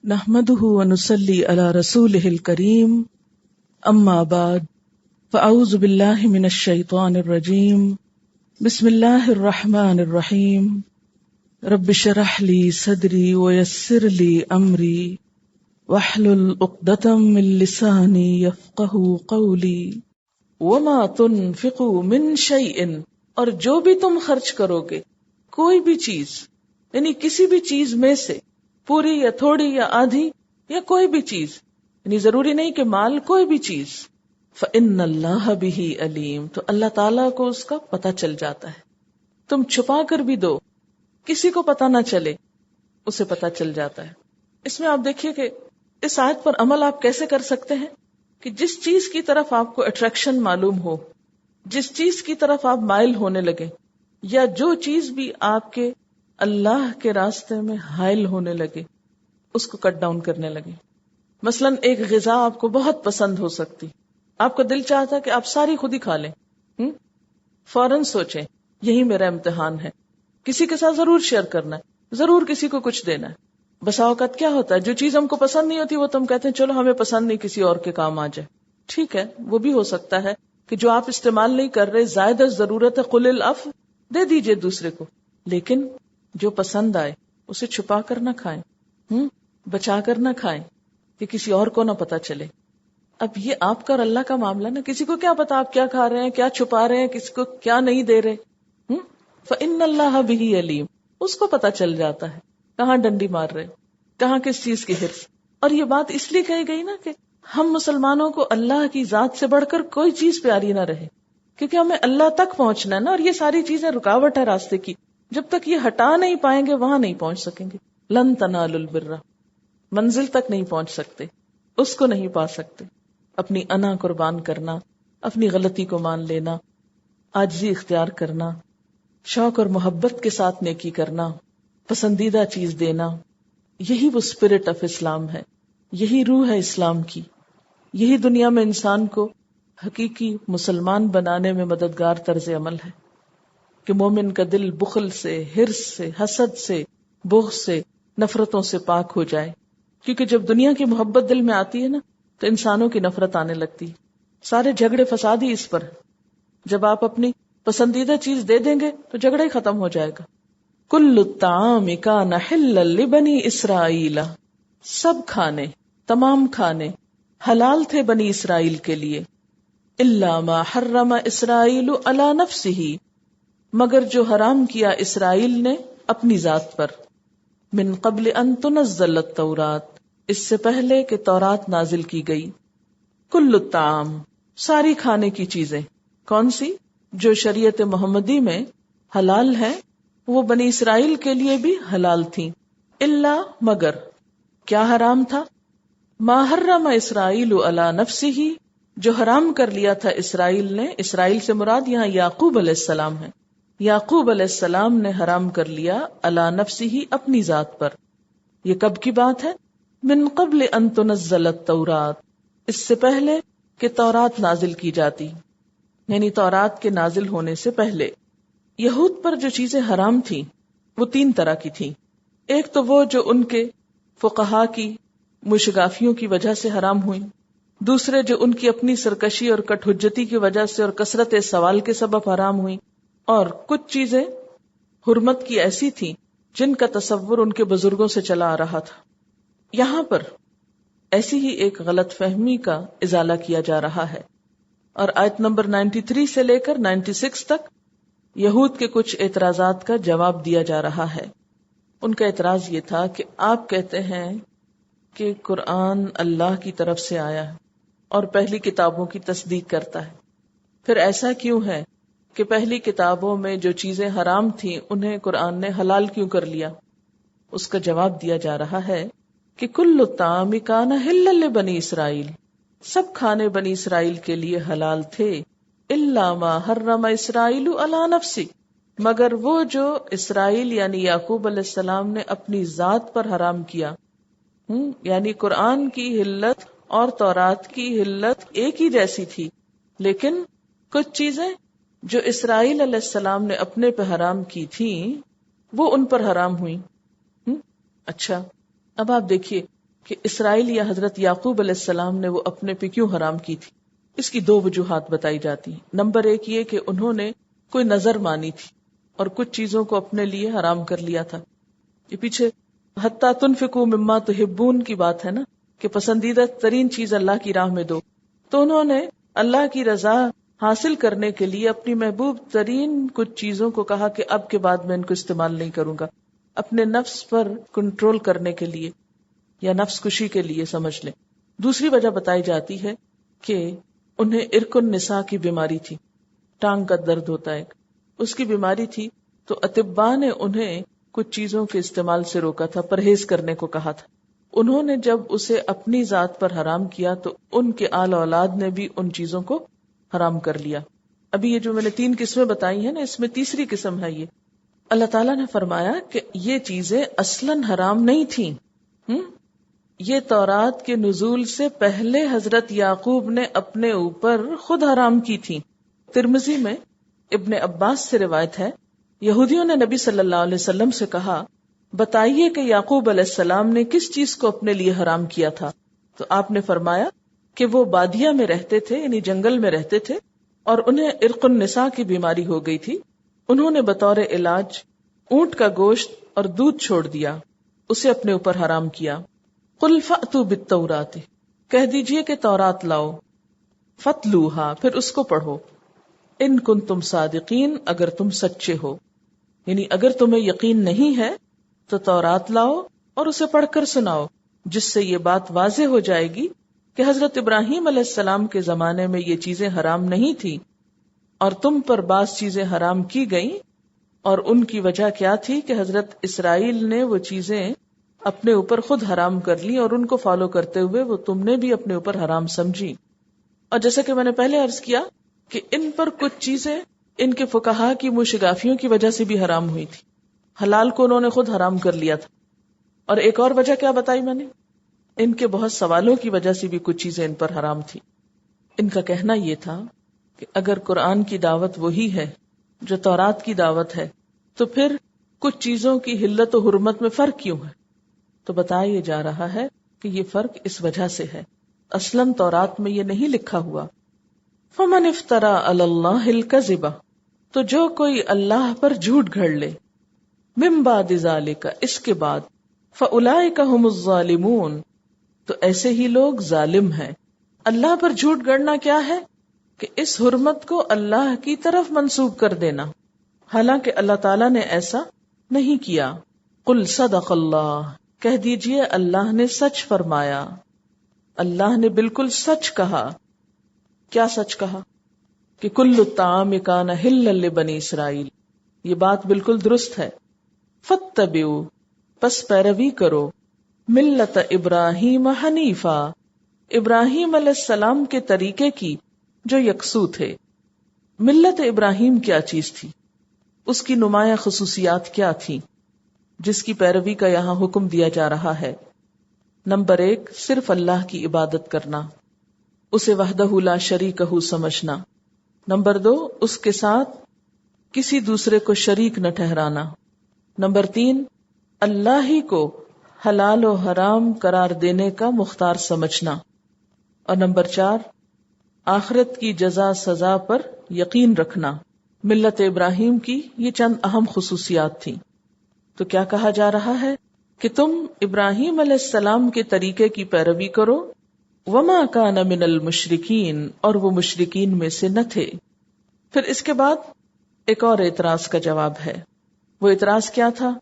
نحمده ونصلي على رسوله الكريم اما بعد فاعوذ بالله من الشيطان الرجيم بسم الله الرحمن الرحيم رب اشرح لي صدري ويسر لي امري واحلل عقدة من لساني يفقهوا قولي وما تنفقوا من شيء، اور جو بھی تم خرچ کرو گے کوئی بھی چیز، یعنی کسی بھی چیز میں سے، پوری یا تھوڑی یا آدھی یا کوئی بھی چیز، یعنی ضروری نہیں کہ مال، کوئی بھی چیز، فإن اللہ بہ علیم، تو اللہ تعالیٰ کو اس کا پتہ چل جاتا ہے۔ تم چھپا کر بھی دو، کسی کو پتہ نہ چلے، اسے پتہ چل جاتا ہے۔ اس میں آپ دیکھیے کہ اس آیت پر عمل آپ کیسے کر سکتے ہیں کہ جس چیز کی طرف آپ کو اٹریکشن معلوم ہو، جس چیز کی طرف آپ مائل ہونے لگے، یا جو چیز بھی آپ کے اللہ کے راستے میں حائل ہونے لگے، اس کو کٹ ڈاؤن کرنے لگے۔ مثلا ایک غذا آپ کو بہت پسند ہو سکتی، آپ کا دل چاہتا ہے کہ آپ ساری خود ہی کھا لیں، فوراً سوچیں یہی میرا امتحان ہے، کسی کے ساتھ ضرور شیئر کرنا ہے، ضرور کسی کو کچھ دینا ہے۔ بسا اوقات کیا ہوتا ہے، جو چیز ہم کو پسند نہیں ہوتی وہ تو ہم کہتے ہیں چلو ہمیں پسند نہیں، کسی اور کے کام آ جائے۔ ٹھیک ہے، وہ بھی ہو سکتا ہے کہ جو آپ استعمال نہیں کر رہے، زائد از ضرورت ہے، قل العفو، دے دیجئے دوسرے کو، لیکن جو پسند آئے اسے چھپا کر نہ کھائیں، بچا کر نہ کھائیں کہ کسی اور کو نہ پتا چلے۔ اب یہ آپ کا اور اللہ کا معاملہ نا، کسی کو کیا پتا آپ کیا کھا رہے ہیں، کیا چھپا رہے ہیں، کسی کو کیا نہیں دے رہے۔ فإن اللہ بہ علیم، اس کو پتا چل جاتا ہے کہاں ڈنڈی مار رہے، کہاں کس چیز کی حرص۔ اور یہ بات اس لیے کہی گئی نا کہ ہم مسلمانوں کو اللہ کی ذات سے بڑھ کر کوئی چیز پیاری نہ رہے، کیونکہ ہمیں اللہ تک پہنچنا ہے نا، اور یہ ساری چیزیں رکاوٹ ہے راستے کی، جب تک یہ ہٹا نہیں پائیں گے وہاں نہیں پہنچ سکیں گے۔ لن تنالوا البر، منزل تک نہیں پہنچ سکتے، اس کو نہیں پا سکتے۔ اپنی انا قربان کرنا، اپنی غلطی کو مان لینا، عاجزی اختیار کرنا، شوق اور محبت کے ساتھ نیکی کرنا، پسندیدہ چیز دینا، یہی وہ اسپرٹ آف اسلام ہے، یہی روح ہے اسلام کی، یہی دنیا میں انسان کو حقیقی مسلمان بنانے میں مددگار طرز عمل ہے کہ مومن کا دل بخل سے، حرص سے، حسد سے، بغض سے، نفرتوں سے پاک ہو جائے۔ کیونکہ جب دنیا کی محبت دل میں آتی ہے نا تو انسانوں کی نفرت آنے لگتی ہے۔ سارے جھگڑے فساد ہی اس پر ہے۔ جب آپ اپنی پسندیدہ چیز دے دیں گے تو جھگڑا ہی ختم ہو جائے گا۔ کل الطعام کان حلا لبنی اسرائیل، سب کھانے، تمام کھانے حلال تھے بنی اسرائیل کے لیے، الا ما حرم اسرائیل علی نفسہ، مگر جو حرام کیا اسرائیل نے اپنی ذات پر، من قبل ان تنزل التورات، اس سے پہلے کہ تورات نازل کی گئی۔ کل الطعام، ساری کھانے کی چیزیں، کون سی؟ جو شریعت محمدی میں حلال ہے وہ بنی اسرائیل کے لیے بھی حلال تھیں، الا مگر، کیا حرام تھا؟ ما حرم اسرائیل علی نفسہ، جو حرام کر لیا تھا اسرائیل نے، اسرائیل سے مراد یہاں یعقوب علیہ السلام ہے، یعقوب علیہ السلام نے حرام کر لیا علی نفسہ، اپنی ذات پر۔ یہ کب کی بات ہے؟ من قبل ان تنزل التورات، اس سے پہلے کہ تورات نازل کی جاتی، یعنی تورات کے نازل ہونے سے پہلے۔ یہود پر جو چیزیں حرام تھیں وہ تین طرح کی تھیں۔ ایک تو وہ جو ان کے فقہا کی مشگافیوں کی وجہ سے حرام ہوئی، دوسرے جو ان کی اپنی سرکشی اور کٹ حجتی کی وجہ سے اور کثرت سوال کے سبب حرام ہوئی، اور کچھ چیزیں حرمت کی ایسی تھیں جن کا تصور ان کے بزرگوں سے چلا آ رہا تھا۔ یہاں پر ایسی ہی ایک غلط فہمی کا ازالہ کیا جا رہا ہے، اور آیت نمبر 93 سے لے کر 96 تک یہود کے کچھ اعتراضات کا جواب دیا جا رہا ہے۔ ان کا اعتراض یہ تھا کہ آپ کہتے ہیں کہ قرآن اللہ کی طرف سے آیا ہے اور پہلی کتابوں کی تصدیق کرتا ہے، پھر ایسا کیوں ہے کہ پہلی کتابوں میں جو چیزیں حرام تھیں انہیں قرآن نے حلال کیوں کر لیا؟ اس کا جواب دیا جا رہا ہے کہ کل الطعام کان حلا لبنی اسرائیل، سب کھانے بنی اسرائیل کے لیے حلال تھے، الا ما حرم اسرائیل علی نفسہ، مگر وہ جو اسرائیل یعنی یعقوب علیہ السلام نے اپنی ذات پر حرام کیا۔ یعنی قرآن کی حلت اور تورات کی حلت ایک ہی جیسی تھی، لیکن کچھ چیزیں جو اسرائیل علیہ السلام نے اپنے پہ حرام کی تھیں وہ ان پر حرام ہوئی۔ اچھا، اب آپ دیکھیے کہ اسرائیل یا حضرت یعقوب علیہ السلام نے وہ اپنے پہ کیوں حرام کی تھی. اس کی دو وجوہات بتائی جاتی ہیں. نمبر ایک یہ کہ انہوں نے کوئی نظر مانی تھی اور کچھ چیزوں کو اپنے لیے حرام کر لیا تھا. یہ پیچھے حتیٰ تنفقوا مما تحبون کی بات ہے نا، کہ پسندیدہ ترین چیز اللہ کی راہ میں دو. تو انہوں نے اللہ کی رضا حاصل کرنے کے لیے اپنی محبوب ترین کچھ چیزوں کو کہا کہ اب کے بعد میں ان کو استعمال نہیں کروں گا، اپنے نفس پر کنٹرول کرنے کے لیے یا نفس کشی کے لیے سمجھ لیں. دوسری وجہ بتائی جاتی ہے کہ انہیں ارق النساء کی بیماری تھی، ٹانگ کا درد ہوتا ہے، اس کی بیماری تھی. تو اطباء نے انہیں کچھ چیزوں کے استعمال سے روکا تھا، پرہیز کرنے کو کہا تھا. انہوں نے جب اسے اپنی ذات پر حرام کیا تو ان کے آل اولاد نے بھی ان چیزوں کو حرام کر لیا. ابھی یہ جو میں نے 3 قسمیں بتائی ہیں نا، اس میں تیسری قسم ہے یہ. اللہ تعالیٰ نے فرمایا کہ یہ چیزیں اصلاً حرام نہیں تھیں. یہ تورات کے نزول سے پہلے حضرت یعقوب نے اپنے اوپر خود حرام کی تھی. ترمذی میں ابن عباس سے روایت ہے، یہودیوں نے نبی صلی اللہ علیہ وسلم سے کہا بتائیے کہ یعقوب علیہ السلام نے کس چیز کو اپنے لیے حرام کیا تھا. تو آپ نے فرمایا کہ وہ بادیہ میں رہتے تھے، یعنی جنگل میں رہتے تھے، اور انہیں ارق النساء کی بیماری ہو گئی تھی. انہوں نے بطور علاج اونٹ کا گوشت اور دودھ چھوڑ دیا، اسے اپنے اوپر حرام کیا. قل فأتوا بالتوراۃ، کہہ دیجئے کہ تورات لاؤ، فتلوہا، پھر اس کو پڑھو، ان کنتم صادقین، اگر تم سچے ہو. یعنی اگر تمہیں یقین نہیں ہے تو تورات لاؤ اور اسے پڑھ کر سناؤ، جس سے یہ بات واضح ہو جائے گی کہ حضرت ابراہیم علیہ السلام کے زمانے میں یہ چیزیں حرام نہیں تھی اور تم پر بعض چیزیں حرام کی گئیں، اور ان کی وجہ کیا تھی کہ حضرت اسرائیل نے وہ چیزیں اپنے اوپر خود حرام کر لی اور ان کو فالو کرتے ہوئے وہ تم نے بھی اپنے اوپر حرام سمجھی. اور جیسا کہ میں نے پہلے عرض کیا کہ ان پر کچھ چیزیں ان کے فقہا کی مشگافیوں کی وجہ سے بھی حرام ہوئی تھی، حلال کو انہوں نے خود حرام کر لیا تھا. اور ایک اور وجہ کیا بتائی میں نے، ان کے بہت سوالوں کی وجہ سے بھی کچھ چیزیں ان پر حرام تھی. ان کا کہنا یہ تھا کہ اگر قرآن کی دعوت وہی ہے جو تورات کی دعوت ہے تو پھر کچھ چیزوں کی حلت و حرمت میں فرق کیوں ہے؟ تو بتایا جا رہا ہے کہ یہ فرق اس وجہ سے ہے، اصلاً تورات میں یہ نہیں لکھا ہوا. فمن افترا علی اللہ الکذب، تو جو کوئی اللہ پر جھوٹ گھڑ لے، من بعد ذالک، اس کے بعد، فاولئک هم الظالمون، تو ایسے ہی لوگ ظالم ہیں. اللہ پر جھوٹ گڑنا کیا ہے کہ اس حرمت کو اللہ کی طرف منسوب کر دینا، حالانکہ اللہ تعالیٰ نے ایسا نہیں کیا. قل صدق اللہ، کہہ دیجئے اللہ نے سچ فرمایا، اللہ نے بالکل سچ کہا. کیا سچ کہا؟ کہ کل الطعام کان حلا لبنی اسرائیل، یہ بات بالکل درست ہے. فاتبعوا، پس پیروی کرو، ملت ابراہیم حنیفا، ابراہیم علیہ السلام کے طریقے کی جو یکسو تھے. ملت ابراہیم کیا چیز تھی؟ اس کی نمایاں خصوصیات کیا تھی جس کی پیروی کا یہاں حکم دیا جا رہا ہے؟ نمبر 1، صرف اللہ کی عبادت کرنا، اسے وحدہ لا شریک سمجھنا. نمبر 2، اس کے ساتھ کسی دوسرے کو شریک نہ ٹھہرانا. نمبر 3، اللہ ہی کو حلال و حرام قرار دینے کا مختار سمجھنا. اور نمبر 4، آخرت کی جزا سزا پر یقین رکھنا. ملت ابراہیم کی یہ چند اہم خصوصیات تھیں. تو کیا کہا جا رہا ہے کہ تم ابراہیم علیہ السلام کے طریقے کی پیروی کرو. وما کان من المشرکین، اور وہ مشرکین میں سے نہ تھے. پھر اس کے بعد ایک اور اعتراض کا جواب ہے. وہ اعتراض کیا تھا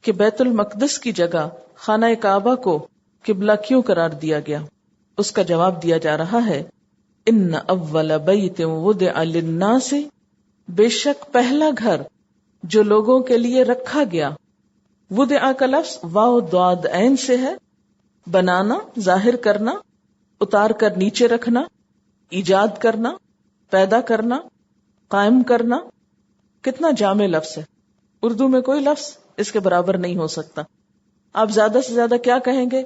کہ بیت المقدس کی جگہ خانہ کعبہ کو قبلہ کیوں قرار دیا گیا؟ اس کا جواب دیا جا رہا ہے، ان اول بیت وضع للناس، بے شک پہلا گھر جو لوگوں کے لیے رکھا گیا. وضع کا لفظ واو ضاد عین سے ہے، بنانا، ظاہر کرنا، اتار کر نیچے رکھنا، ایجاد کرنا، پیدا کرنا، قائم کرنا. کتنا جامع لفظ ہے، اردو میں کوئی لفظ اس کے برابر نہیں ہو سکتا. آپ زیادہ سے زیادہ کیا کہیں گے؟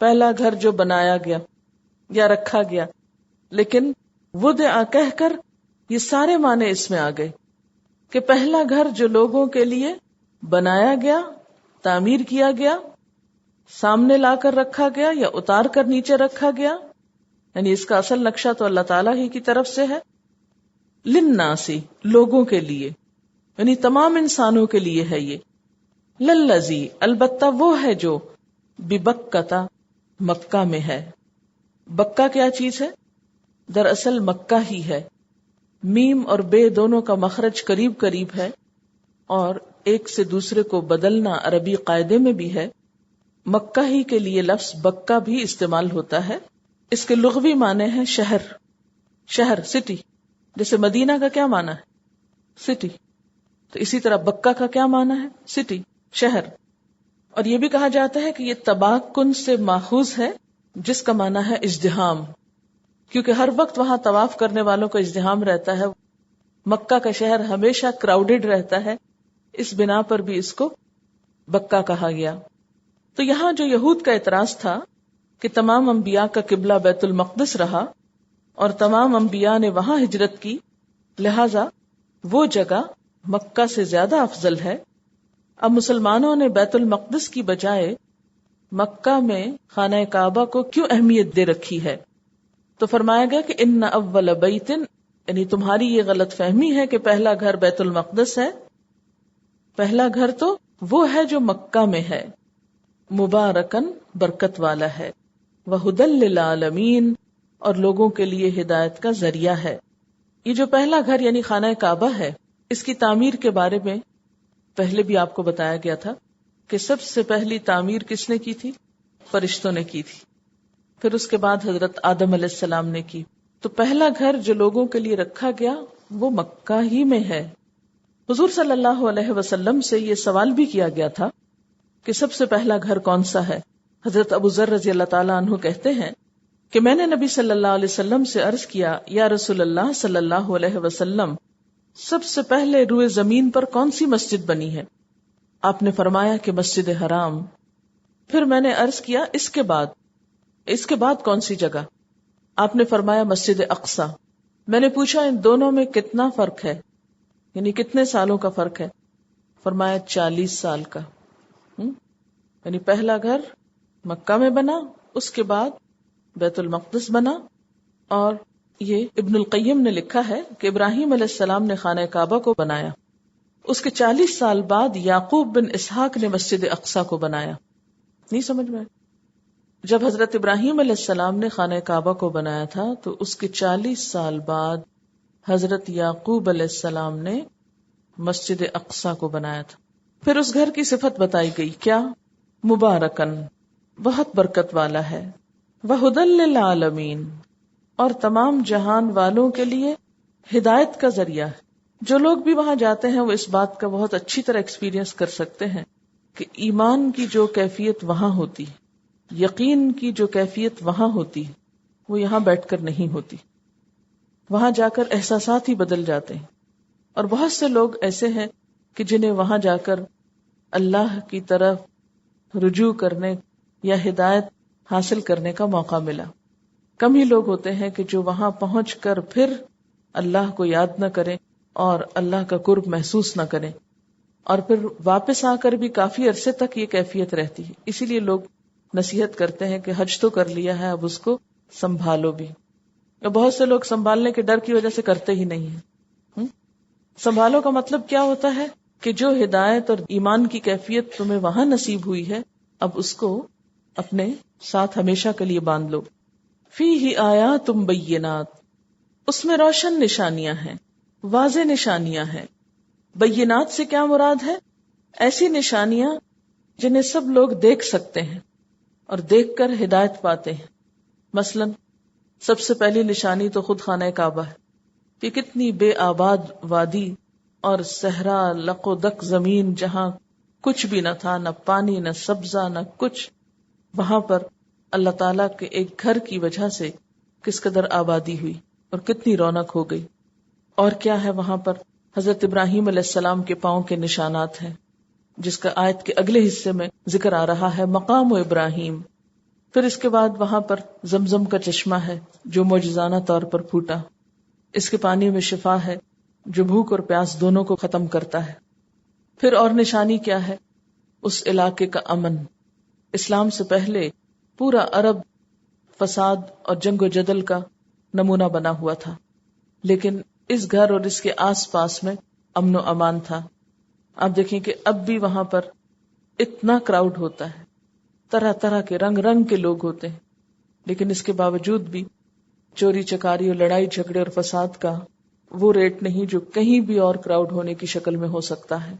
پہلا گھر جو بنایا گیا یا رکھا گیا. لیکن وضع کہہ کر یہ سارے معنی اس میں آ گئے کہ پہلا گھر جو لوگوں کے لیے بنایا گیا، تعمیر کیا گیا. سامنے لا کر رکھا گیا یا اتار کر نیچے رکھا گیا؟ یعنی اس کا اصل نقشہ تو اللہ تعالیٰ ہی کی طرف سے ہے. للناسی، لوگوں کے لیے، یعنی تمام انسانوں کے لیے ہے یہ. للذی، البتہ وہ ہے جو ببکہ، مکہ میں ہے. بکہ کیا چیز ہے؟ دراصل مکہ ہی ہے. میم اور بے دونوں کا مخرج قریب قریب ہے اور ایک سے دوسرے کو بدلنا عربی قاعدے میں بھی ہے. مکہ ہی کے لیے لفظ بکہ بھی استعمال ہوتا ہے. اس کے لغوی معنی ہے شہر، شہر، سٹی. جیسے مدینہ کا کیا معنی ہے؟ سٹی. تو اسی طرح بکہ کا کیا معنی ہے؟ سٹی، شہر. اور یہ بھی کہا جاتا ہے کہ یہ تباکن سے ماخوذ ہے جس کا معنی ہے ازدحام، کیونکہ ہر وقت وہاں طواف کرنے والوں کا ازدحام رہتا ہے. مکہ کا شہر ہمیشہ کراؤڈڈ رہتا ہے، اس بنا پر بھی اس کو بکہ کہا گیا. تو یہاں جو یہود کا اعتراض تھا کہ تمام انبیاء کا قبلہ بیت المقدس رہا اور تمام انبیاء نے وہاں ہجرت کی، لہذا وہ جگہ مکہ سے زیادہ افضل ہے. اب مسلمانوں نے بیت المقدس کی بجائے مکہ میں خانہ کعبہ کو کیوں اہمیت دے رکھی ہے؟ تو فرمایا گیا کہ ان اول بیت، یعنی تمہاری یہ غلط فہمی ہے کہ پہلا گھر بیت المقدس ہے. پہلا گھر تو وہ ہے جو مکہ میں ہے، مبارکن، برکت والا ہے، وہدی للعالمین، اور لوگوں کے لیے ہدایت کا ذریعہ ہے. یہ جو پہلا گھر یعنی خانہ کعبہ ہے، اس کی تعمیر کے بارے میں پہلے بھی آپ کو بتایا گیا تھا کہ سب سے پہلی تعمیر کس نے کی تھی؟ فرشتوں نے کی تھی. پھر اس کے بعد حضرت آدم علیہ السلام نے کی. تو پہلا گھر جو لوگوں کے لیے رکھا گیا وہ مکہ ہی میں ہے. حضور صلی اللہ علیہ وسلم سے یہ سوال بھی کیا گیا تھا کہ سب سے پہلا گھر کون سا ہے؟ حضرت ابو ذر رضی اللہ تعالیٰ عنہ کہتے ہیں کہ میں نے نبی صلی اللہ علیہ وسلم سے عرض کیا، یا رسول اللہ صلی اللہ علیہ وسلم، سب سے پہلے روئے زمین پر کون سی مسجد بنی ہے؟ آپ نے فرمایا کہ مسجد حرام. پھر میں نے عرض کیا اس کے بعد کون سی جگہ؟ آپ نے فرمایا مسجد اقصی. میں نے پوچھا ان دونوں میں کتنا فرق ہے، یعنی کتنے سالوں کا فرق ہے؟ فرمایا 40 سال کا. یعنی پہلا گھر مکہ میں بنا، اس کے بعد بیت المقدس بنا. اور یہ ابن القیم نے لکھا ہے کہ ابراہیم علیہ السلام نے خانہ کعبہ کو بنایا، اس کے 40 سال بعد یعقوب بن اسحاق نے مسجد اقصی کو بنایا. نہیں سمجھ میں؟ جب حضرت ابراہیم علیہ السلام نے خانہ کعبہ کو بنایا تھا تو اس کے 40 سال بعد حضرت یعقوب علیہ السلام نے مسجد اقصی کو بنایا تھا. پھر اس گھر کی صفت بتائی گئی، کیا؟ مبارکن، بہت برکت والا ہے، وہدی للعالمین، اور تمام جہان والوں کے لیے ہدایت کا ذریعہ ہے. جو لوگ بھی وہاں جاتے ہیں وہ اس بات کا بہت اچھی طرح ایکسپیرینس کر سکتے ہیں کہ ایمان کی جو کیفیت وہاں ہوتی ہے، یقین کی جو کیفیت وہاں ہوتی ہے، وہ یہاں بیٹھ کر نہیں ہوتی. وہاں جا کر احساسات ہی بدل جاتے ہیں. اور بہت سے لوگ ایسے ہیں کہ جنہیں وہاں جا کر اللہ کی طرف رجوع کرنے یا ہدایت حاصل کرنے کا موقع ملا. کم ہی لوگ ہوتے ہیں کہ جو وہاں پہنچ کر پھر اللہ کو یاد نہ کریں اور اللہ کا قرب محسوس نہ کریں، اور پھر واپس آ کر بھی کافی عرصے تک یہ کیفیت رہتی ہے. اسی لیے لوگ نصیحت کرتے ہیں کہ حج تو کر لیا ہے، اب اس کو سنبھالو بھی. بہت سے لوگ سنبھالنے کے ڈر کی وجہ سے کرتے ہی نہیں ہیں. سنبھالو کا مطلب کیا ہوتا ہے کہ جو ہدایت اور ایمان کی کیفیت تمہیں وہاں نصیب ہوئی ہے، اب اس کو اپنے ساتھ ہمیشہ کے لیے باندھ لو. فیہ آیات بینات، اس میں روشن نشانیاں ہیں، واضح نشانیاں ہیں. بینات سے کیا مراد ہے؟ ایسی نشانیاں جنہیں سب لوگ دیکھ سکتے ہیں اور دیکھ کر ہدایت پاتے ہیں. مثلا سب سے پہلی نشانی تو خود خانہ کعبہ ہے کہ کتنی بے آباد وادی اور صحرا لق و دک زمین، جہاں کچھ بھی نہ تھا، نہ پانی، نہ سبزہ، نہ کچھ، وہاں پر اللہ تعالیٰ کے ایک گھر کی وجہ سے کس قدر آبادی ہوئی اور کتنی رونق ہو گئی. اور کیا ہے وہاں پر؟ حضرت ابراہیم علیہ السلام کے پاؤں کے نشانات ہیں، جس کا آیت کے اگلے حصے میں ذکر آ رہا ہے، مقام ابراہیم. پھر اس کے بعد وہاں پر زمزم کا چشمہ ہے جو معجزانہ طور پر پھوٹا. اس کے پانی میں شفا ہے جو بھوک اور پیاس دونوں کو ختم کرتا ہے. پھر اور نشانی کیا ہے؟ اس علاقے کا امن، اسلام سے پہلے پورا عرب فساد اور جنگ و جدل کا نمونہ بنا ہوا تھا، لیکن اس گھر اور اس کے آس پاس میں امن و امان تھا. آپ دیکھیں کہ اب بھی وہاں پر اتنا کراؤڈ ہوتا ہے، طرح طرح کے رنگ رنگ کے لوگ ہوتے ہیں، لیکن اس کے باوجود بھی چوری چکاری اور لڑائی جھگڑے اور فساد کا وہ ریٹ نہیں جو کہیں بھی اور کراؤڈ ہونے کی شکل میں ہو سکتا ہے.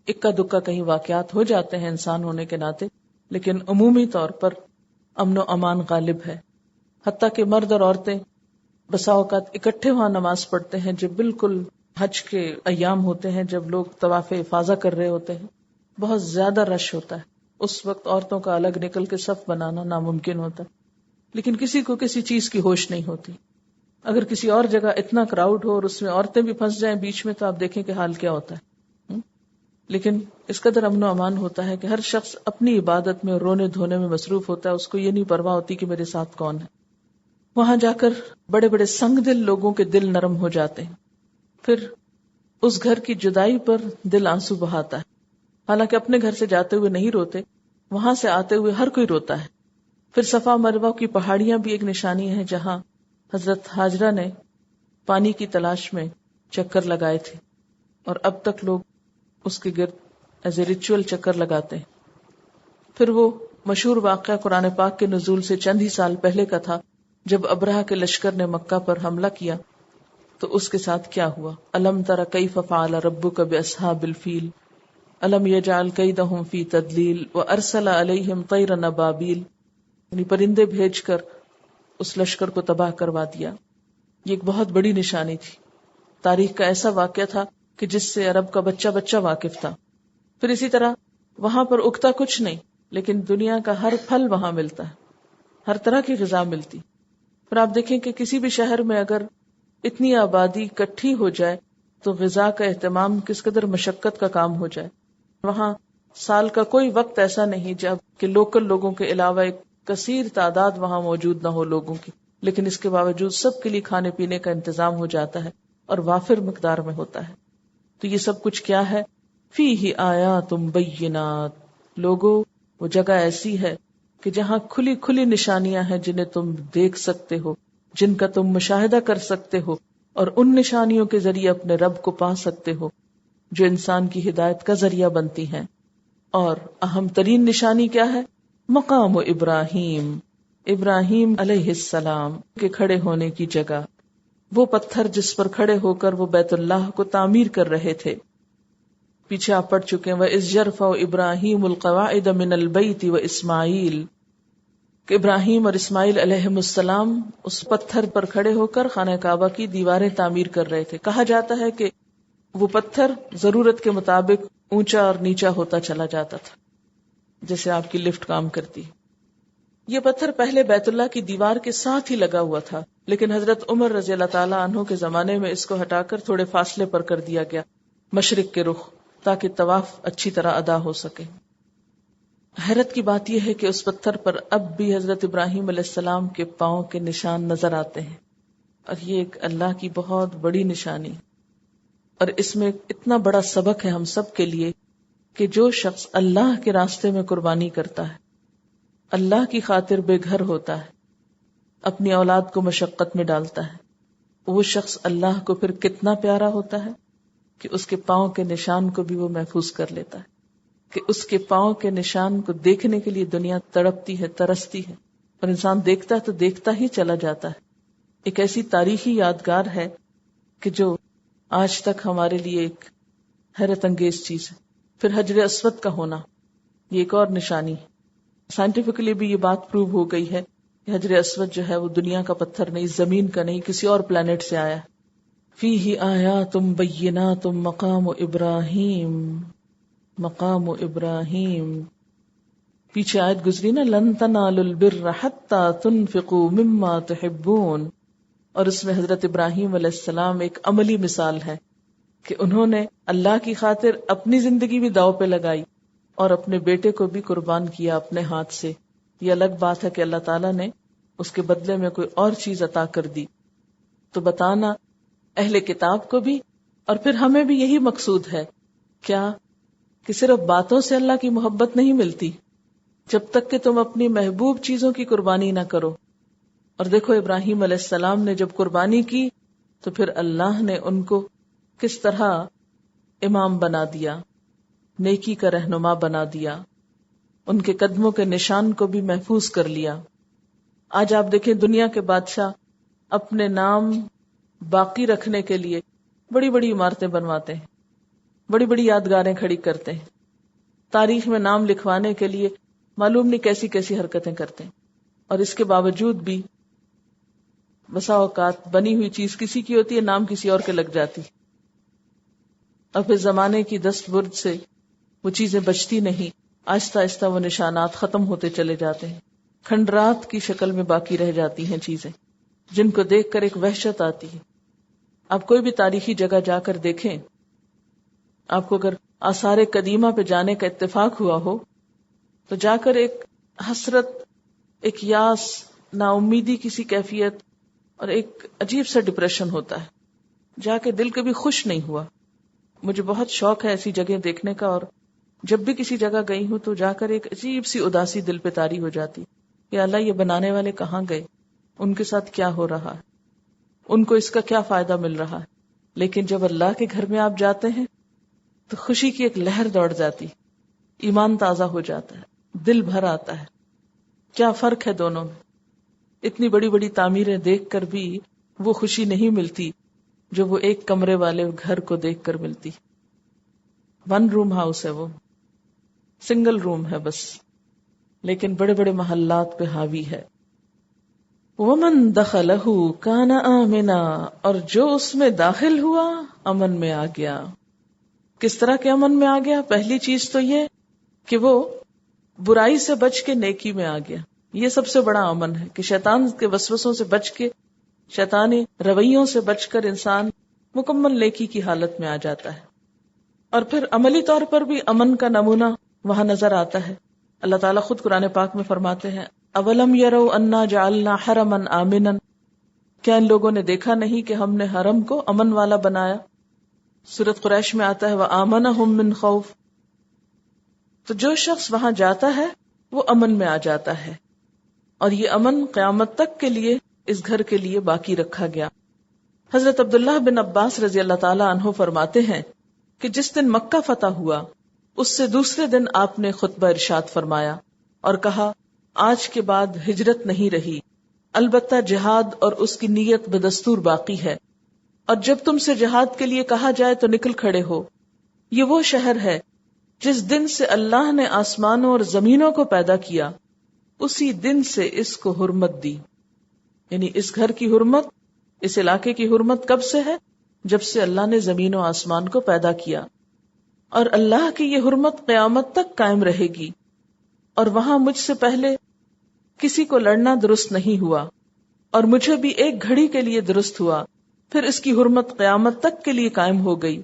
اکا دکا کہیں واقعات ہو جاتے ہیں انسان ہونے کے ناطے، لیکن عمومی طور پر امن و امان غالب ہے. حتیٰ کہ مرد اور عورتیں بسا اوقات اکٹھے وہاں نماز پڑھتے ہیں جب بالکل حج کے ایام ہوتے ہیں، جب لوگ طواف افاضہ کر رہے ہوتے ہیں، بہت زیادہ رش ہوتا ہے. اس وقت عورتوں کا الگ نکل کے صف بنانا ناممکن ہوتا ہے، لیکن کسی کو کسی چیز کی ہوش نہیں ہوتی. اگر کسی اور جگہ اتنا کراؤڈ ہو اور اس میں عورتیں بھی پھنس جائیں بیچ میں، تو آپ دیکھیں کہ حال کیا ہوتا ہے. لیکن اس قدر امن و امان ہوتا ہے کہ ہر شخص اپنی عبادت میں اور رونے دھونے میں مصروف ہوتا ہے، اس کو یہ نہیں پرواہ ہوتی کہ میرے ساتھ کون ہے. وہاں جا کر بڑے بڑے سنگ دل لوگوں کے دل نرم ہو جاتے ہیں. پھر اس گھر کی جدائی پر دل آنسو بہاتا ہے. حالانکہ اپنے گھر سے جاتے ہوئے نہیں روتے، وہاں سے آتے ہوئے ہر کوئی روتا ہے. پھر صفا مروہ کی پہاڑیاں بھی ایک نشانی ہے جہاں حضرت ہاجرہ نے پانی کی تلاش میں چکر لگائے تھے، اور اب تک لوگ اس کے گرد ایز اے ریچول چکر لگاتے ہیں. پھر وہ مشہور واقعہ قرآن پاک کے نزول سے چند ہی سال پہلے کا تھا، جب ابرہہ کے لشکر نے مکہ پر حملہ کیا تو اس کے ساتھ کیا ہوا. الم تر کیف فعل ربک باصحاب الفیل الم یجعل کیدہم فی تدلیل وارسل علیہم طیرا ابابیل، یعنی پرندے بھیج کر اس لشکر کو تباہ کروا دیا. یہ ایک بہت بڑی نشانی تھی، تاریخ کا ایسا واقعہ تھا کہ جس سے عرب کا بچہ بچہ واقف تھا. پھر اسی طرح وہاں پر اگتا کچھ نہیں، لیکن دنیا کا ہر پھل وہاں ملتا ہے، ہر طرح کی غذا ملتی. پھر آپ دیکھیں کہ کسی بھی شہر میں اگر اتنی آبادی اکٹھی ہو جائے تو غذا کا اہتمام کس قدر مشقت کا کام ہو جائے. وہاں سال کا کوئی وقت ایسا نہیں جب کہ لوکل لوگوں کے علاوہ ایک کثیر تعداد وہاں موجود نہ ہو لوگوں کی، لیکن اس کے باوجود سب کے لیے کھانے پینے کا انتظام ہو جاتا ہے اور وافر مقدار میں ہوتا ہے. تو یہ سب کچھ کیا ہے؟ فیہ آیات بینات. لوگوں، وہ جگہ ایسی ہے کہ جہاں کھلی کھلی نشانیاں ہیں جنہیں تم دیکھ سکتے ہو، جن کا تم مشاہدہ کر سکتے ہو، اور ان نشانیوں کے ذریعے اپنے رب کو پا سکتے ہو جو انسان کی ہدایت کا ذریعہ بنتی ہیں. اور اہم ترین نشانی کیا ہے؟ مقام ابراہیم، ابراہیم علیہ السلام کے کھڑے ہونے کی جگہ، وہ پتھر جس پر کھڑے ہو کر وہ بیت اللہ کو تعمیر کر رہے تھے. پیچھے آپ پڑھ چکے ہیں وَإِذْ يَرْفَعُ إِبْرَاهِيمُ الْقَوَاعِدَ مِنَ الْبَيْتِ وَإِسْمَاعِيلُ، کہ ابراہیم اور اسماعیل علیہ السلام اس پتھر پر کھڑے ہو کر خانہ کعبہ کی دیواریں تعمیر کر رہے تھے. کہا جاتا ہے کہ وہ پتھر ضرورت کے مطابق اونچا اور نیچا ہوتا چلا جاتا تھا، جیسے آپ کی لفٹ کام کرتی. یہ پتھر پہلے بیت اللہ کی دیوار کے ساتھ ہی لگا ہوا تھا، لیکن حضرت عمر رضی اللہ تعالیٰ عنہ کے زمانے میں اس کو ہٹا کر تھوڑے فاصلے پر کر دیا گیا مشرق کے رخ، تاکہ طواف اچھی طرح ادا ہو سکے. حیرت کی بات یہ ہے کہ اس پتھر پر اب بھی حضرت ابراہیم علیہ السلام کے پاؤں کے نشان نظر آتے ہیں، اور یہ ایک اللہ کی بہت بڑی نشانی. اور اس میں اتنا بڑا سبق ہے ہم سب کے لیے کہ جو شخص اللہ کے راستے میں قربانی کرتا ہے، اللہ کی خاطر بے گھر ہوتا ہے، اپنی اولاد کو مشقت میں ڈالتا ہے، وہ شخص اللہ کو پھر کتنا پیارا ہوتا ہے کہ اس کے پاؤں کے نشان کو بھی وہ محفوظ کر لیتا ہے، کہ اس کے پاؤں کے نشان کو دیکھنے کے لیے دنیا تڑپتی ہے، ترستی ہے، اور انسان دیکھتا ہے تو دیکھتا ہی چلا جاتا ہے. ایک ایسی تاریخی یادگار ہے کہ جو آج تک ہمارے لیے ایک حیرت انگیز چیز ہے. پھر حجر اسود کا ہونا، یہ ایک اور نشانی ہے. سائنٹیفکلی بھی یہ بات پروو ہو گئی ہے کہ حجر اسود جو ہے وہ دنیا کا پتھر نہیں، زمین کا نہیں، کسی اور پلانٹ سے آیا ہے. فیہ آیات بینات مقام ابراہیم، مقام ابراہیم. پیچھے آیت گزری نا لن تنالوا البر حتی تنفقوا مما تحبون، اور اس میں حضرت ابراہیم علیہ السلام ایک عملی مثال ہے کہ انہوں نے اللہ کی خاطر اپنی زندگی بھی داؤ پہ لگائی اور اپنے بیٹے کو بھی قربان کیا اپنے ہاتھ سے. یہ الگ بات ہے کہ اللہ تعالیٰ نے اس کے بدلے میں کوئی اور چیز عطا کر دی. تو بتانا اہل کتاب کو بھی اور پھر ہمیں بھی یہی مقصود ہے کیا کہ صرف باتوں سے اللہ کی محبت نہیں ملتی، جب تک کہ تم اپنی محبوب چیزوں کی قربانی نہ کرو. اور دیکھو ابراہیم علیہ السلام نے جب قربانی کی تو پھر اللہ نے ان کو کس طرح امام بنا دیا، نیکی کا رہنما بنا دیا، ان کے قدموں کے نشان کو بھی محفوظ کر لیا. آج آپ دیکھیں دنیا کے بادشاہ اپنے نام باقی رکھنے کے لیے بڑی بڑی عمارتیں بنواتے ہیں، بڑی بڑی یادگاریں کھڑی کرتے ہیں، تاریخ میں نام لکھوانے کے لیے معلوم نہیں کیسی کیسی حرکتیں کرتے ہیں. اور اس کے باوجود بھی بسا اوقات بنی ہوئی چیز کسی کی ہوتی ہے، نام کسی اور کے لگ جاتی، اور پھر زمانے کی دست برد سے وہ چیزیں بچتی نہیں، آہستہ آہستہ وہ نشانات ختم ہوتے چلے جاتے ہیں، کھنڈرات کی شکل میں باقی رہ جاتی ہیں چیزیں جن کو دیکھ کر ایک وحشت آتی ہے. آپ کوئی بھی تاریخی جگہ جا کر دیکھیں، آپ کو اگر آثار قدیمہ پہ جانے کا اتفاق ہوا ہو تو جا کر ایک حسرت، ایک یاس، نا امیدی کسی کیفیت اور ایک عجیب سا ڈپریشن ہوتا ہے. جا کے دل کبھی خوش نہیں ہوا. مجھے بہت شوق ہے ایسی جگہ دیکھنے کا، اور جب بھی کسی جگہ گئی ہوں تو جا کر ایک عجیب سی اداسی دل پہ طاری ہو جاتی کہ اللہ یہ بنانے والے کہاں گئے، ان کے ساتھ کیا ہو رہا ہے، ان کو اس کا کیا فائدہ مل رہا ہے. لیکن جب اللہ کے گھر میں آپ جاتے ہیں تو خوشی کی ایک لہر دوڑ جاتی، ایمان تازہ ہو جاتا ہے، دل بھر آتا ہے. کیا فرق ہے دونوں میں. اتنی بڑی بڑی تعمیریں دیکھ کر بھی وہ خوشی نہیں ملتی جو وہ ایک کمرے والے گھر کو دیکھ کر ملتی. 1 روم ہاؤس ہے، وہ سنگل روم ہے بس، لیکن بڑے بڑے محلات پہ حاوی ہے. وَمَن دَخَلَهُ كَانَ آمِنًا، اور جو اس میں داخل ہوا امن میں آ گیا. کس طرح کے امن میں آ گیا؟ پہلی چیز تو یہ کہ وہ برائی سے بچ کے نیکی میں آ گیا. یہ سب سے بڑا امن ہے کہ شیطان کے وسوسوں سے بچ کے، شیطانی رویوں سے بچ کر انسان مکمل نیکی کی حالت میں آ جاتا ہے. اور پھر عملی طور پر بھی امن کا نمونہ وہاں نظر آتا ہے. اللہ تعالیٰ خود قرآن پاک میں فرماتے ہیں اولم یروا انا جعلنا حرما آمنا، کیا ان لوگوں نے دیکھا نہیں کہ ہم نے حرم کو امن والا بنایا. سورۃ قریش میں آتا ہے وآمنہم من خوف. تو جو شخص وہاں جاتا ہے وہ امن میں آ جاتا ہے، اور یہ امن قیامت تک کے لیے اس گھر کے لیے باقی رکھا گیا. حضرت عبداللہ بن عباس رضی اللہ تعالی عنہ فرماتے ہیں کہ جس دن مکہ فتح ہوا اس سے دوسرے دن آپ نے خطبہ ارشاد فرمایا اور کہا آج کے بعد ہجرت نہیں رہی، البتہ جہاد اور اس کی نیت بدستور باقی ہے، اور جب تم سے جہاد کے لیے کہا جائے تو نکل کھڑے ہو. یہ وہ شہر ہے جس دن سے اللہ نے آسمانوں اور زمینوں کو پیدا کیا اسی دن سے اس کو حرمت دی. یعنی اس گھر کی حرمت، اس علاقے کی حرمت کب سے ہے؟ جب سے اللہ نے زمین و آسمان کو پیدا کیا. اور اللہ کی یہ حرمت قیامت تک قائم رہے گی. اور وہاں مجھ سے پہلے کسی کو لڑنا درست نہیں ہوا، اور مجھے بھی ایک گھڑی کے لیے درست ہوا، پھر اس کی حرمت قیامت تک کے لیے قائم ہو گئی.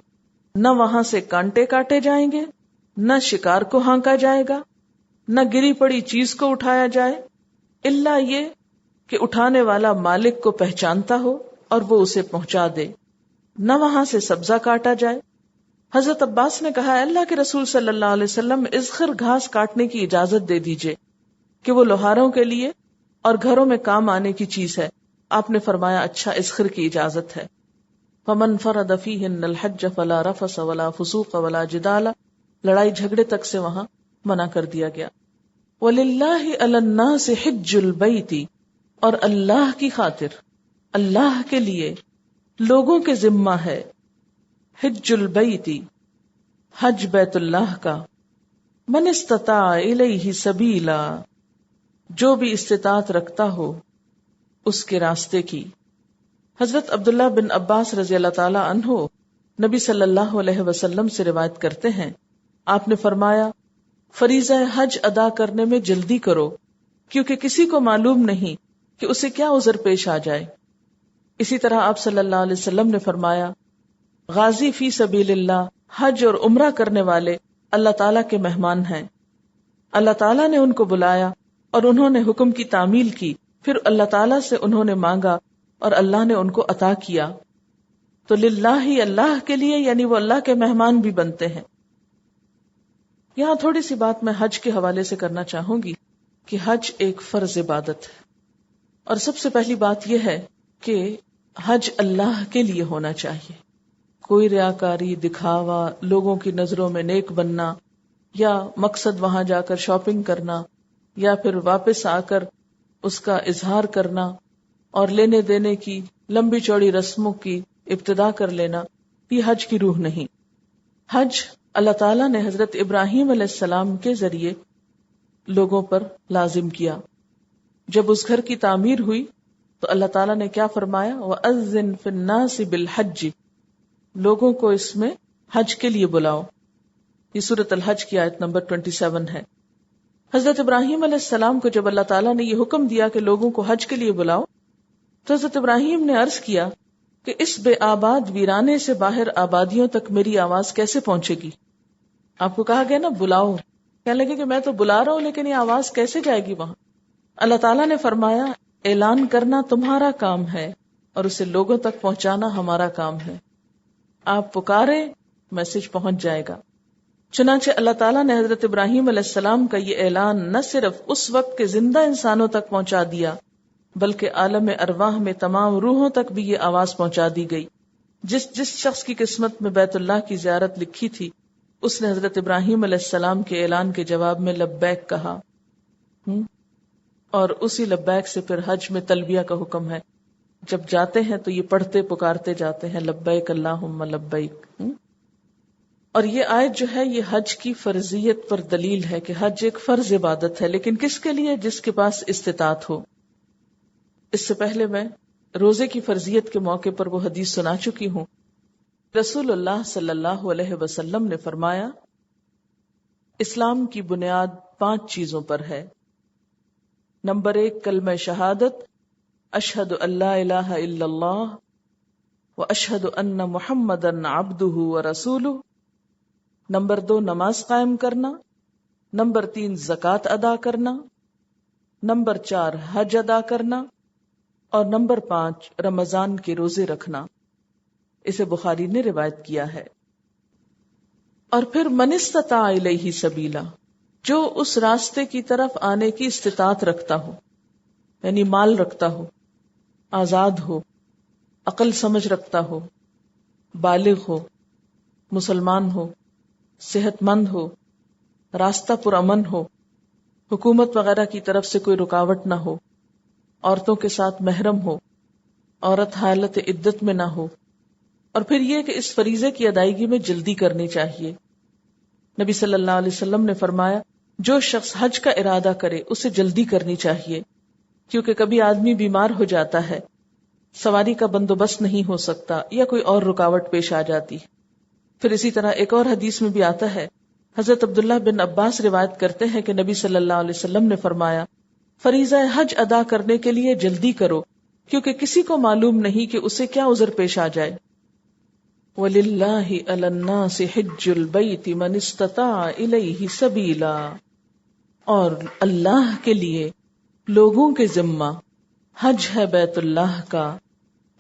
نہ وہاں سے کانٹے کاٹے جائیں گے، نہ شکار کو ہانکا جائے گا، نہ گری پڑی چیز کو اٹھایا جائے، الا یہ کہ اٹھانے والا مالک کو پہچانتا ہو اور وہ اسے پہنچا دے. نہ وہاں سے سبزہ کاٹا جائے. حضرت عباس نے کہا اللہ کے رسول صلی اللہ علیہ وسلم ازخر گھاس کاٹنے کی اجازت دے دیجئے کہ وہ لوہاروں کے لیے اور گھروں میں کام آنے کی چیز ہے. آپ نے فرمایا اچھا، ازخر کی اجازت ہے. فمن فرد فیہن الحج فلا رفث ولا فسوق ولا جدال، لڑائی جھگڑے تک سے وہاں منع کر دیا گیا. وَلِلَّهِ عَلَى النَّاسِ حِجُّ الْبَيْتِ، اور اللہ کی خاطر، اللہ کے لیے لوگوں کے ذمہ ہے حج البیت، حج بیت اللہ کا. من استطاع الیہ سبیلا، جو بھی استطاعت رکھتا ہو اس کے راستے کی. حضرت عبداللہ بن عباس رضی اللہ تعالی عنہ نبی صلی اللہ علیہ وسلم سے روایت کرتے ہیں، آپ نے فرمایا فریضہ حج ادا کرنے میں جلدی کرو، کیونکہ کسی کو معلوم نہیں کہ اسے کیا عذر پیش آ جائے. اسی طرح آپ صلی اللہ علیہ وسلم نے فرمایا غازی فی سبیل اللہ، حج اور عمرہ کرنے والے اللہ تعالیٰ کے مہمان ہیں. اللہ تعالیٰ نے ان کو بلایا اور انہوں نے حکم کی تعمیل کی، پھر اللہ تعالیٰ سے انہوں نے مانگا اور اللہ نے ان کو عطا کیا. تو للہ، اللہ کے لیے، یعنی وہ اللہ کے مہمان بھی بنتے ہیں. یہاں تھوڑی سی بات میں حج کے حوالے سے کرنا چاہوں گی کہ حج ایک فرض عبادت ہے، اور سب سے پہلی بات یہ ہے کہ حج اللہ کے لیے ہونا چاہیے. کوئی ریاکاری، دکھاوا، لوگوں کی نظروں میں نیک بننا، یا مقصد وہاں جا کر شاپنگ کرنا، یا پھر واپس آ کر اس کا اظہار کرنا اور لینے دینے کی لمبی چوڑی رسموں کی ابتدا کر لینا، یہ حج کی روح نہیں. حج اللہ تعالیٰ نے حضرت ابراہیم علیہ السلام کے ذریعے لوگوں پر لازم کیا. جب اس گھر کی تعمیر ہوئی تو اللہ تعالیٰ نے کیا فرمایا؟ وَأَذِّن فِي النَّاسِ بِالْحَجِّ، لوگوں کو اس میں حج کے لیے بلاؤ. یہ سورۃ الحج کی آیت نمبر 27 ہے. حضرت ابراہیم علیہ السلام کو جب اللہ تعالیٰ نے یہ حکم دیا کہ لوگوں کو حج کے لیے بلاؤ، تو حضرت ابراہیم نے عرض کیا کہ اس بے آباد ویرانے سے باہر آبادیوں تک میری آواز کیسے پہنچے گی؟ آپ کو کہا گیا نا بلاؤ، کہنے لگے کہ میں تو بلا رہا ہوں لیکن یہ آواز کیسے جائے گی وہاں؟ اللہ تعالیٰ نے فرمایا اعلان کرنا تمہارا کام ہے اور اسے لوگوں تک پہنچانا ہمارا کام ہے. آپ پکارے، میسج پہنچ جائے گا. چنانچہ اللہ تعالیٰ نے حضرت ابراہیم علیہ السلام کا یہ اعلان نہ صرف اس وقت کے زندہ انسانوں تک پہنچا دیا بلکہ عالم ارواح میں تمام روحوں تک بھی یہ آواز پہنچا دی گئی. جس شخص کی قسمت میں بیت اللہ کی زیارت لکھی تھی اس نے حضرت ابراہیم علیہ السلام کے اعلان کے جواب میں لبیک کہا، اور اسی لبیک سے پھر حج میں تلبیہ کا حکم ہے. جب جاتے ہیں تو یہ پڑھتے پکارتے جاتے ہیں، لبیک اللہم لبیک. اور یہ آیت جو ہے یہ حج کی فرضیت پر دلیل ہے کہ حج ایک فرض عبادت ہے، لیکن کس کے لیے؟ جس کے پاس استطاعت ہو. اس سے پہلے میں روزے کی فرضیت کے موقع پر وہ حدیث سنا چکی ہوں. رسول اللہ صلی اللہ علیہ وسلم نے فرمایا اسلام کی بنیاد 5 چیزوں پر ہے. نمبر 1 کلمہ شہادت، اشہد ان لا الہ الا اللہ واشہد ان محمدً عبدہ ورسولہ. نمبر 2 نماز قائم کرنا. نمبر 3 زکوٰۃ ادا کرنا. نمبر 4 حج ادا کرنا. اور نمبر 5 رمضان کے روزے رکھنا. اسے بخاری نے روایت کیا ہے. اور پھر من استطاع الیہ سبیلا، جو اس راستے کی طرف آنے کی استطاعت رکھتا ہو، یعنی مال رکھتا ہو، آزاد ہو، عقل سمجھ رکھتا ہو، بالغ ہو، مسلمان ہو، صحت مند ہو، راستہ پرامن ہو، حکومت وغیرہ کی طرف سے کوئی رکاوٹ نہ ہو، عورتوں کے ساتھ محرم ہو، عورت حالت عدت میں نہ ہو. اور پھر یہ کہ اس فریضے کی ادائیگی میں جلدی کرنی چاہیے. نبی صلی اللہ علیہ وسلم نے فرمایا جو شخص حج کا ارادہ کرے اسے جلدی کرنی چاہیے، کیونکہ کبھی آدمی بیمار ہو جاتا ہے، سواری کا بندوبست نہیں ہو سکتا یا کوئی اور رکاوٹ پیش آ جاتی. پھر اسی طرح ایک اور حدیث میں بھی آتا ہے، حضرت عبداللہ بن عباس روایت کرتے ہیں کہ نبی صلی اللہ علیہ وسلم نے فرمایا فریضہ حج ادا کرنے کے لیے جلدی کرو، کیونکہ کسی کو معلوم نہیں کہ اسے کیا عذر پیش آ جائے. وَلِلَّهِ عَلَى النَّاسِ حِجُّ الْبَيْتِ مَنِ اسْتَطَاعَ إِلَيْهِ سَبِيلًا، اور اللہ کے لیے لوگوں کے ذمہ حج ہے بیت اللہ کا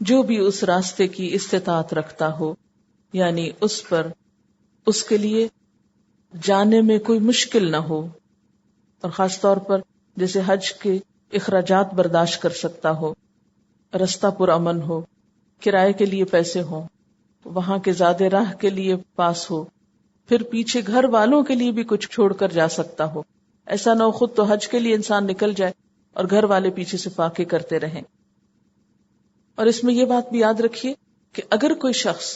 جو بھی اس راستے کی استطاعت رکھتا ہو، یعنی اس پر اس کے لیے جانے میں کوئی مشکل نہ ہو، اور خاص طور پر جیسے حج کے اخراجات برداشت کر سکتا ہو، رستہ پرامن ہو، کرائے کے لیے پیسے ہوں، وہاں کے زیادہ راہ کے لیے پاس ہو، پھر پیچھے گھر والوں کے لیے بھی کچھ چھوڑ کر جا سکتا ہو. ایسا نہ ہو خود تو حج کے لیے انسان نکل جائے اور گھر والے پیچھے سے فاقے کرتے رہیں. اور اس میں یہ بات بھی یاد رکھیے کہ اگر کوئی شخص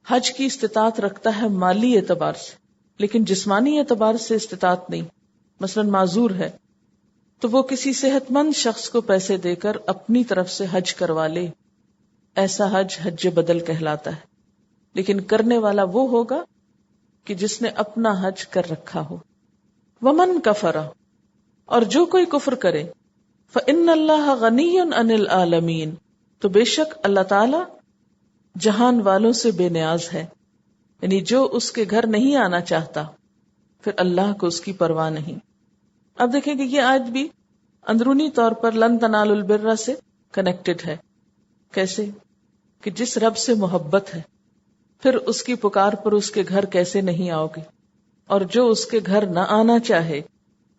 حج کی استطاعت رکھتا ہے مالی اعتبار سے لیکن جسمانی اعتبار سے استطاعت نہیں، مثلا معذور ہے، تو وہ کسی صحت مند شخص کو پیسے دے کر اپنی طرف سے حج کروا لے. ایسا حج حج بدل کہلاتا ہے، لیکن کرنے والا وہ ہوگا کہ جس نے اپنا حج کر رکھا ہو. ومن کفر، اور جو کوئی کفر کرے، فإن اللہ غنی عن العالمین، تو بے شک اللہ تعالی جہان والوں سے بے نیاز ہے. یعنی جو اس کے گھر نہیں آنا چاہتا پھر اللہ کو اس کی پرواہ نہیں. اب دیکھیں کہ یہ آیت بھی اندرونی طور پر لن تنالوا البر سے کنیکٹڈ ہے. کیسے؟ کہ جس رب سے محبت ہے پھر اس کی پکار پر اس کے گھر کیسے نہیں آؤ گے. اور جو اس کے گھر نہ آنا چاہے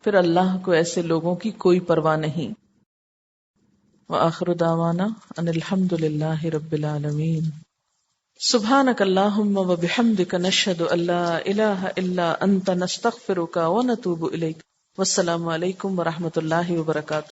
پھر اللہ کو ایسے لوگوں کی کوئی پرواہ نہیں. وآخر دعوانا ان الحمد للہ رب العالمین. سبحانک اللہم وبحمدک نشہد ان لا الہ الا انت نستغفرک ونتوب الیک. والسلام علیکم ورحمۃ اللہ وبرکاتہ.